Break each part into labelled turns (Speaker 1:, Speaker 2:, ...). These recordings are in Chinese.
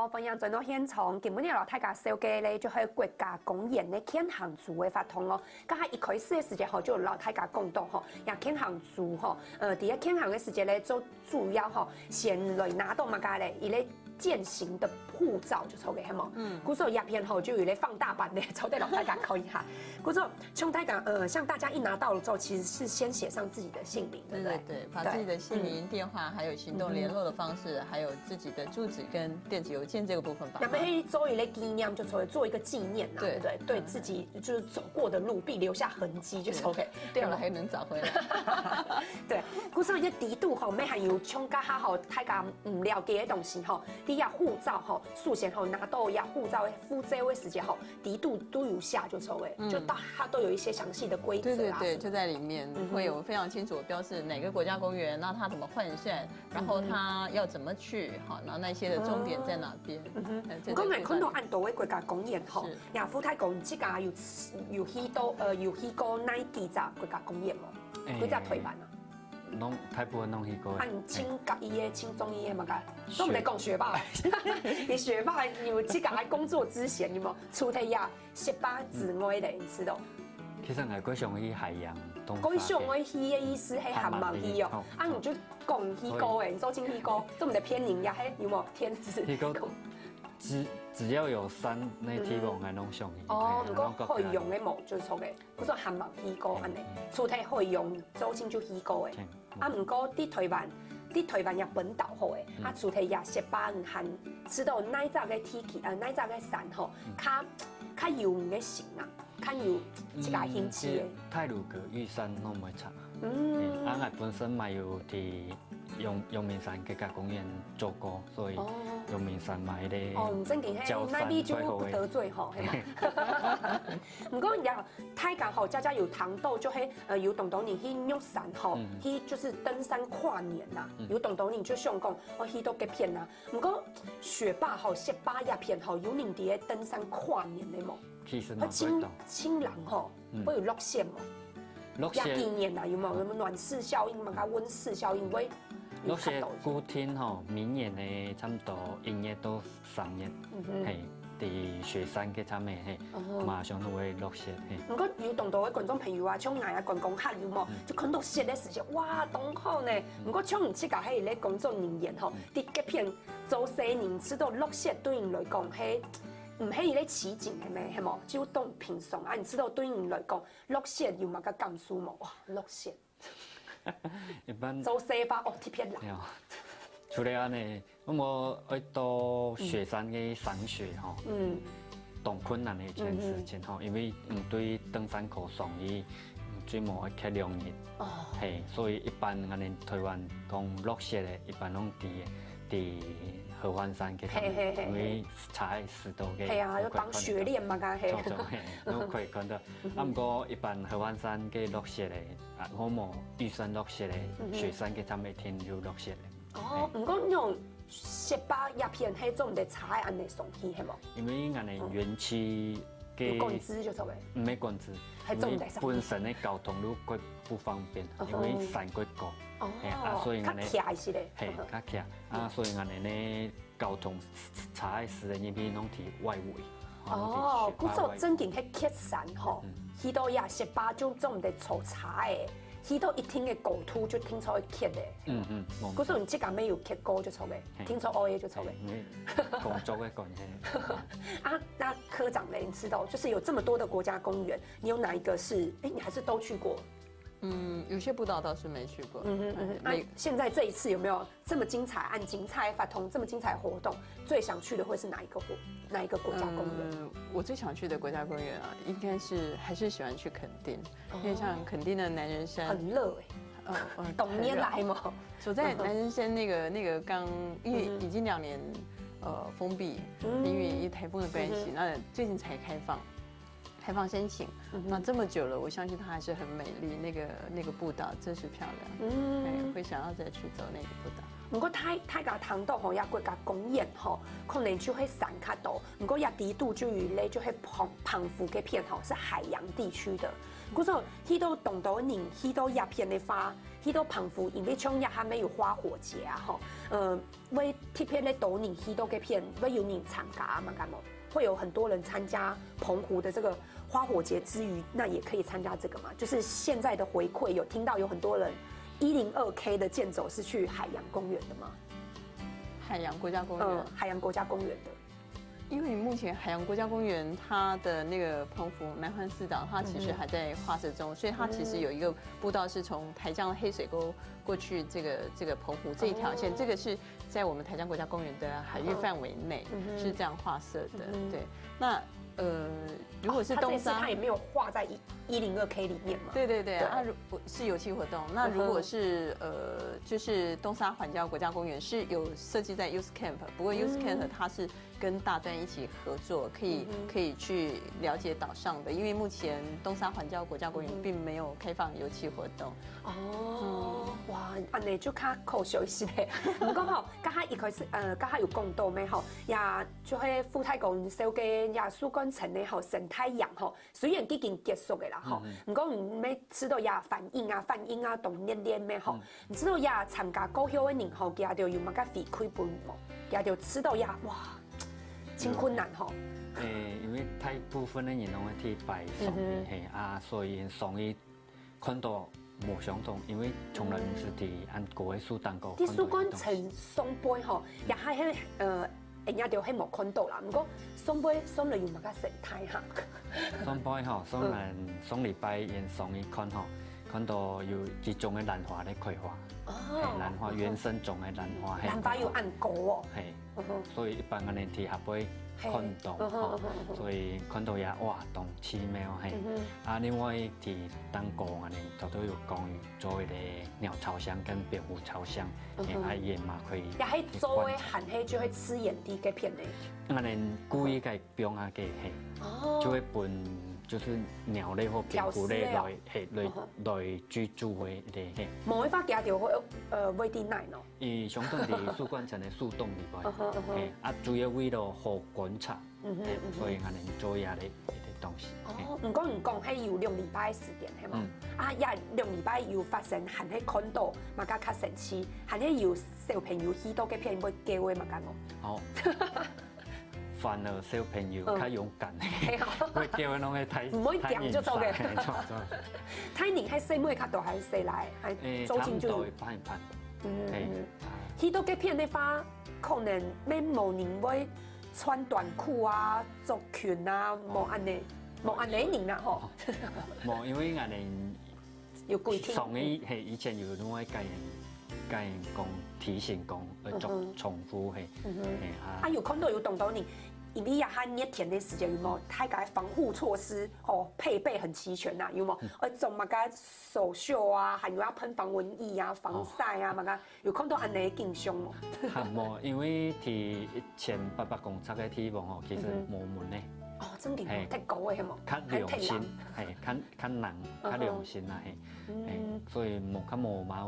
Speaker 1: 分享最多现场，今日老大家小家咧，就系国家公园的天行组嘅发通哦。刚才一开始嘅时间吼，就老大家共同吼，让天行组吼，第一天行嘅时间咧，就主要吼，先来拿到嘛家咧，伊咧。践行的护照就抽给他们，故说鸦片后就有咧放大版的，抽给老大家考一下。故说兄弟讲，像大家一拿到了之后，其实是先写上自己的姓名，对不对？
Speaker 2: 对，把自己的姓名、电话，还有行动联络的方式，还有自己的住址跟电子邮件这个部分吧。
Speaker 1: 那么周一类纪念就抽做一个纪念呐，对不对？对自己就是走过的路必留下痕迹，就抽给，
Speaker 2: 对了还能找回来。
Speaker 1: 对，故说一底度吼，没还有冲加哈吼，大家唔了解的东西吼。第一护照吼，事先吼拿到呀护照的附这位时间吼，底度都有下就抽诶，就它都有一些详细的规则啊。
Speaker 2: 对，就在里面会有非常清楚的标示哪个国家公园，那它怎么换算，然后它要怎么去，好，然后那些的终点在哪边。
Speaker 1: 我讲看到按多位国家公园吼，呀，富泰公这家有许多有许多哪几只国家公园无？几只推板啊？
Speaker 3: 拢大部分拢去过。
Speaker 1: 啊，你清甲医的、清中医的嘛个，所以我们在讲学霸。你学霸有去甲工作之前，有冇出体呀18之外的，你知道？
Speaker 3: 其實我上去海洋東。
Speaker 1: 嗰上我去的意思係韓文去哦，啊你就講去高誒，你做進去高，做唔得偏寧呀？嘿，有冇天使？
Speaker 3: 只要有山，那地方係攏上去。
Speaker 1: 哦，唔過可以用嘅冇就是錯嘅，嗰種韓文去高安尼，出體可以用做進就去高誒。啊，唔過啲台灣也本島好誒，啊出體也18唔限，知道哪一隻嘅天氣哪一隻嘅山吼，較有唔嘅型啊，較有一個興趣嘅。
Speaker 3: 太魯閣、玉山攏唔會差。啊，我本身咪有喺陽明山國家公園做過，所以陽明山買咧。
Speaker 1: 哦，唔正經係那邊就不得罪吼，係嘛？唔過又太講吼，家有糖豆就係有懂懂你去玉山吼，去就是登山跨年呐，有懂懂你就想講我去到嘅片呐。唔過學霸吼18一片吼，有人哋登山跨年嘅冇？
Speaker 3: 其實冇
Speaker 1: 青狼吼，會有落線冇？廿幾年啦，有冇什麼暖室效應嘛？溫室效應會。
Speaker 3: 落雪古天吼，明年呢差唔多1月到3月，係喺雪山嘅參嘅係，馬上都會落雪。
Speaker 1: 唔過有同到嘅觀眾朋友啊，像我啊觀光客有冇？就看到雪嘅時候，哇，當好呢！唔過像唔知㗎，係咧工作人員吼，啲嘅片做4年知道落雪對人來講係。唔係伊咧奇景係咪？係冇，就當平常啊！你知道對人來講，落雪有乜個感受冇？哇，落雪！
Speaker 3: 一般
Speaker 1: 做西法哦，特別冷。
Speaker 3: 除了安尼，我去到雪山嘅賞雪吼，當困難嘅一件事情吼，因為對登山口上伊最冇會較容易，係，所以一般安尼台灣講落雪嘅，一般攏伫合歡山嘅，因為踩石頭嘅，
Speaker 1: 係啊，要當雪鏈嘛，㗎係。
Speaker 3: 都可以看到。啊，不過一般合歡山嘅落雪咧，啊，我冇玉山落雪咧，雪山嘅每天有落雪咧。
Speaker 1: 哦，唔過用18一片係種嘅踩安尼上去係冇？
Speaker 3: 因為我哋園區嘅
Speaker 1: 工資就做嘅，
Speaker 3: 唔係工資，因為本身嘅交通路佢不方便，因為山佢高。
Speaker 1: 哦，所以我哋較斜咧，
Speaker 3: 係較斜啊，所以我哋咧交通踩私人呢邊攏喺外圍。
Speaker 1: 哦，嗰種正經係鐵山吼，去到也18就種唔得坐踩嘅，去到一天嘅高土就聽錯鐵嘅。嗰種即係沒有鐵高就錯嘅，聽錯愛就錯嘅。
Speaker 3: 工作嘅關係。
Speaker 1: 啊，那科長咧，你知道，就是有這麼多的國家公園，你有哪一個是？哎，你還是都去過？
Speaker 2: 有些步道倒是沒去過。
Speaker 1: 現在這一次有沒有這麼精彩？按精彩發通這麼精彩活動，最想去的會是哪一個國家公園？
Speaker 2: 我最想去的國家公園啊，應該是還是喜歡去墾丁，因為像墾丁的南人山
Speaker 1: 很熱冬天來嘛。
Speaker 2: 走在南人山那個剛，因為已經2年封閉，因為颱風的關係，那最近才開放申請，那這麼久了，我相信它還是很美麗。那個步道真是漂亮，會想要再去走那個步道。
Speaker 1: 不过大家談到吼，也國家公園吼，可能就會山較多。不過也低度就於咧，就係澎湖嘅片吼，是海洋地區的。故說去到東島人，去到鴉片的花，去到澎湖，因為像也還沒有花火節啊吼，為特別咧島人去到嘅片，會有人參加嘛？咁麼會有很多人參加澎湖的這個花火節之餘，那也可以參加這個嘛？就是現在的回饋，有聽到有很多人。102K 的健走是去海洋公園的嗎？
Speaker 2: 海洋國家公園，
Speaker 1: 海洋國家公園的。
Speaker 2: 因為目前海洋國家公園它的那個澎湖南環四島，它其實還在劃設中，所以它其實有一個步道是從台江黑水溝過去這個澎湖這一條線，這個是在我們台江國家公園的海域範圍內是這樣劃設的。對，那如果是東沙，
Speaker 1: 它也沒有畫在102K 裡面嘛？
Speaker 2: 對對對，啊，是遊憩活動。那如果是就是東沙環礁國家公園是有設計在 Youth Camp， 不過 Youth Camp 它是跟大專一起合作，可以去了解島上的，因為目前東沙環礁國家公園並沒有開放遊憩活動。
Speaker 1: 哦，哇，安尼就較可惜些咧。不過吼，家下一開始家下有講到咩吼，也就係富泰公小嘅也蘇關城咧吼，生態陽吼，雖然已經結束嘅啦吼，不過唔咩知道也反應啊，動念念咩吼，唔知道也參加高校嘅人吼，也就有乜個回饋本冇，也就知道也哇，真困難吼。
Speaker 3: 因為大部分的人攏會去拜送伊嘿啊，所以送伊看到無相同，因為從來唔是佇按國嘅蘇丹國。
Speaker 1: 啲蘇關城送杯吼，也係人家就係冇看到啦。不過送杯送嚟有乜個生態嚇？
Speaker 3: 送杯吼，送禮拜因送伊看吼，看到有幾種嘅蘭花咧開花。哦，蘭花原生種嘅蘭花。
Speaker 1: 蘭花要按果哦。
Speaker 3: 係，所以一般嘅人去合杯。看到，所以看到也哇，動奇妙係。啊，另外喺當國啊，你都有講做一個鳥巢箱跟蝙蝠巢箱，啊也嘛可以。
Speaker 1: 也係做嘅含係就係吃鹽啲嘅片嚟。
Speaker 3: 啊，你故意嘅標下嘅係，就會分就是鳥類或蝙蝠類來居住嘅係。
Speaker 1: 冇一發幾條會啲奶咯。
Speaker 3: 伊相當地蘇關城嘅樹洞裡邊，啊主要為了好觀察，所以我哋做下啲東西。
Speaker 1: 哦，唔講係要2禮拜時間係嘛？啊，也2禮拜要發生，係喺看到嘛加較神奇，係喺要小朋友許多嘅片會機會嘛加冇。
Speaker 3: 好。反而小朋友較勇敢，會叫佢攏去睇，
Speaker 1: 唔可以掂就做嘅。睇年係細妹較大，係細奶，係做清楚。
Speaker 3: 拍一拍。
Speaker 1: 許多嘅片的話，可能咩冇人會穿短褲啊、着裙啊，冇安尼人啦嗬。
Speaker 3: 冇，因為我哋
Speaker 1: 要規定。
Speaker 3: 上一係以前有另外教人講提醒講，做重複係。
Speaker 1: 啊，有看到有動到你。因為也喺熱天的時間，有冇大家防護措施哦，配備很齊全呐，有冇？做乜個手袖啊，還有要噴防蚊液啊、防曬啊，乜個有看到安尼景象冇？
Speaker 3: 冇，因為喺前800公尺嘅地方哦，其實冇門咧。
Speaker 1: 哦，真嘅冇，太高嘅係冇。
Speaker 3: 較良心，係較人，較良心啦，係，所以冇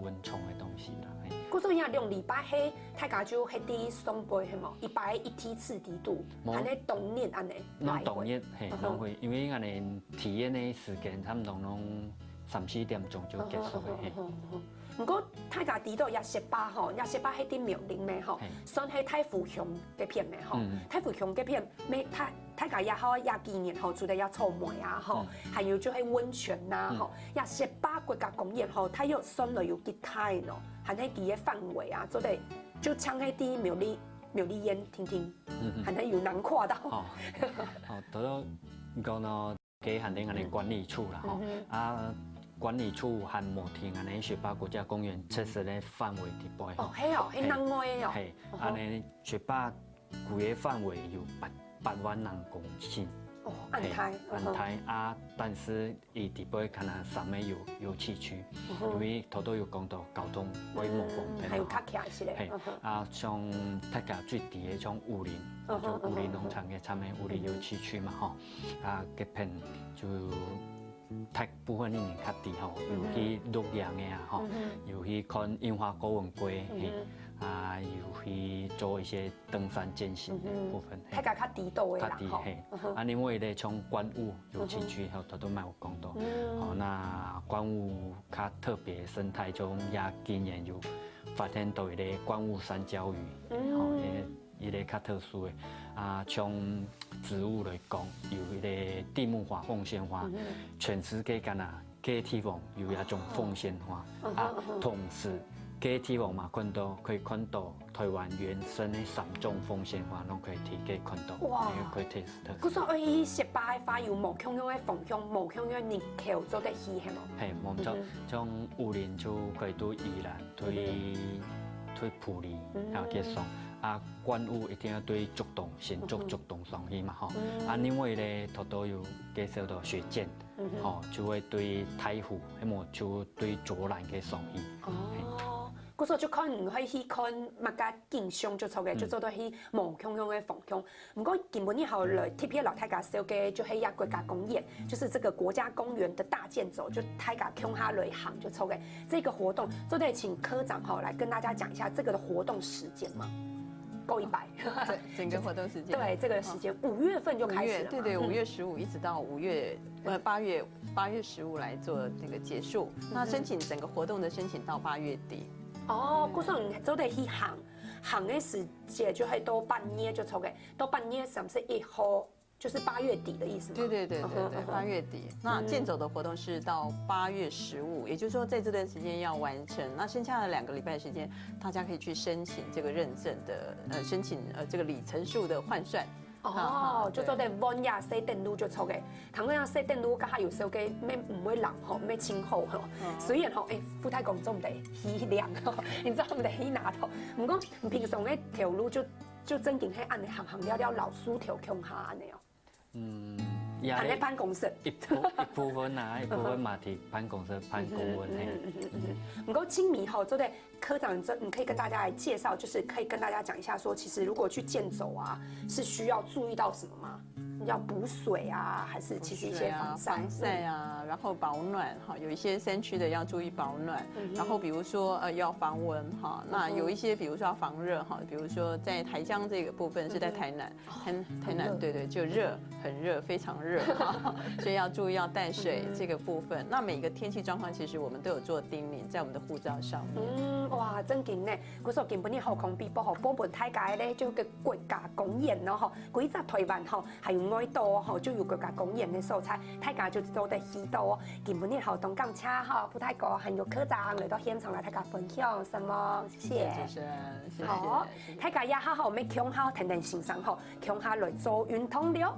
Speaker 3: 蚊蟲嘅東西啦，係。
Speaker 1: 嗰種嘢2禮拜係大家就喺啲送杯係冇，一擺一梯次地度，係咧動念安尼。
Speaker 3: 攏動念係，攏會，因為我哋體驗嘅時間差唔多攏3-4點鐘就結束嘅。
Speaker 1: 不過大家知道18吼，18係啲苗栗咩吼，算係太湖鄉嘅片咩吼，太湖鄉嘅片咩大家也好也紀念吼，做得也草莓啊吼，還有就係溫泉呐吼，18國家公園吼，它有算嚟有幾大咯，係喺幾個範圍啊，做得就像喺啲苗栗煙聽聽，係喺有難跨到。
Speaker 3: 哦，都講到給肯定我哋管理處啦，吼啊。管理處和摩天安尼18國家公園測試咧範圍地背。
Speaker 1: 哦，係哦，係南外嘅哦。
Speaker 3: 係，安尼18規個範圍有8萬人公頃。
Speaker 1: 哦，安泰
Speaker 3: 啊，但是伊地背可能上面有遊憩區，因為頭都有講到交通規模方面。
Speaker 1: 係有較強是咧。
Speaker 3: 係，啊，像大家最低嘅像武林，就武林農場嘅下面武林遊憩區嘛，吼，啊，嗰邊就。大部分的人較低吼，有去錄影的啊吼，有去看櫻花高文龜，啊，有去做一些登山健行的部分。
Speaker 1: 大家较地道的啦，
Speaker 3: 较嘿。啊，另外咧像观雾有兴趣，后头都蛮有讲到。哦，那观雾较特别生态中，也今年有发现到一个观雾山椒鱼，哦，一个较特殊的。啊，像植物来讲，有一个地木花、凤仙花，全世界敢若几地方有一种凤仙花，啊，同时几地方嘛可以看到台湾原生的3种凤仙花，拢可以提给看到，可以 test。
Speaker 1: 嗰種伊雪白嘅花有無香香嘅鳳香，無香香日口做得起係冇？
Speaker 3: 係冇錯，像烏林就可以對宜蘭、對埔里還有結霜。啊，觀霧一定要對竹洞、新竹洞上去嘛吼。啊，另外咧，頭都有介紹到雪見，吼就會對太湖，迄麼就對卓蘭嘅上去。
Speaker 1: 哦，嗰時就可能可以去看物家景象就錯嘅，就做到去無香香嘅鳳香。唔過根本以後來特別老太家小嘅就係一國家公園，就是這個國家公園的大健走，就太家鄉下來行就錯嘅。這個活動，就得請科長吼來跟大家講一下這個的活動時間嘛。夠100，
Speaker 2: 整個活動時間。
Speaker 1: 對，這個時間5月份就開始了。
Speaker 2: 對，5月15一直到8月15來做這個結束。那申請整個活動的申請到8月底。
Speaker 1: 哦，嗰陣就得去行嘅時間就係到半夜就錯嘅，到半夜31號。就是8月底的意思嗎？
Speaker 2: 對，8月底。那健走的活動是到8月15，也就是說在這段時間要完成。那剩下的2個禮拜的時間，大家可以去申請這個認證的，申請這個里程數的換算。
Speaker 1: 哦，就做啲往廿4電路就錯嘅，同樣4電路家下有時候嘅咩唔會冷吼，咩清好吼。雖然吼，富太公總得起涼吼，你知道唔得起拿頭。唔過平常嘅條路就正經係按你行了老書條強下安尼哦。還在辦公室，
Speaker 3: 一部分啊，一部分嘛喺辦公室辦公文
Speaker 1: 唔過青米吼，做的科長，你可以跟大家來介紹，就是可以跟大家講一下，說其實如果去健走啊，是需要注意到什麼嗎？要補水啊，還是其實一些防曬
Speaker 2: 啊，然後保暖哈，有一些山區的要注意保暖，然後比如說要防蚊哈，那有一些比如說要防熱哈，比如說在台江這個部分是在台南，台南對就熱，很熱，非常熱，所以要注意要帶水這個部分。那每個天氣狀況其實我們都有做叮嚀在我們的護照上面。
Speaker 1: 哇，真勁呢！嗰時候根本你航空比保護保本大家咧，就個國家公園咯吼，規則台灣吼還有愛島吼，就有國家公園的所在，大家就做得去到哦。根本你後東港車吼，富太哥還有科長來到現場來大家分享什麼？謝謝。好，大家也好好，咩強好，停停欣賞吼，強下來做運動了。